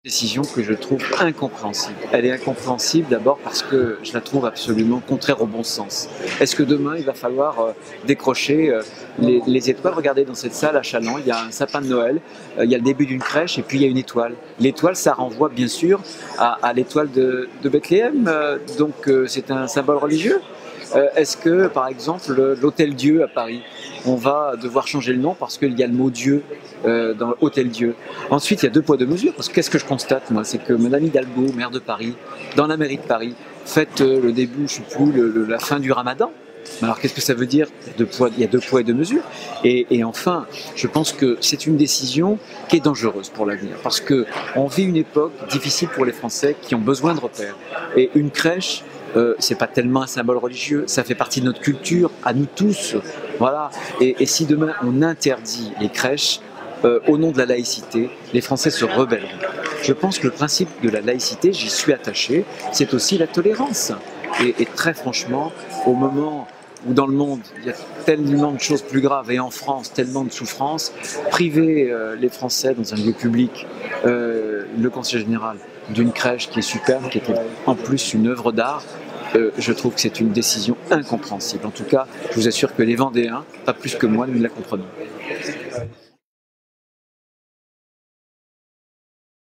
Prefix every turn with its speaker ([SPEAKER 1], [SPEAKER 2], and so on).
[SPEAKER 1] Décision que je trouve incompréhensible. Elle est incompréhensible d'abord parce que je la trouve absolument contraire au bon sens. Est-ce que demain il va falloir décrocher les étoiles? Regardez dans cette salle à Châlons, il y a un sapin de Noël, il y a le début d'une crèche et puis il y a une étoile. L'étoile, ça renvoie bien sûr à l'étoile de Bethléem, donc c'est un symbole religieux. Est-ce que, par exemple, l'Hôtel Dieu à Paris, on va devoir changer le nom parce qu'il y a le mot Dieu dans l'Hôtel Dieu? Ensuite, il y a deux poids, deux mesures. Parce que qu'est-ce que je constate, moi? C'est que Madame Hidalgo, maire de Paris, dans la mairie de Paris, fête le début, je ne sais plus, la fin du Ramadan. Alors qu'est-ce que ça veut dire? Il y a deux poids et deux mesures. Et enfin, je pense que c'est une décision qui est dangereuse pour l'avenir. Parce qu'on vit une époque difficile pour les Français qui ont besoin de repères. Et une crèche, c'est pas tellement un symbole religieux, ça fait partie de notre culture, à nous tous. Voilà. Et si demain on interdit les crèches, au nom de la laïcité, les Français se rebelleront. Je pense que le principe de la laïcité, j'y suis attaché, c'est aussi la tolérance. Et très franchement, au moment où dans le monde, il y a tellement de choses plus graves, et en France, tellement de souffrances, priver les Français dans un lieu public, le Conseil général, d'une crèche qui est superbe, qui est en plus une œuvre d'art, je trouve que c'est une décision incompréhensible. En tout cas, je vous assure que les Vendéens, pas plus que moi, nous la comprenons.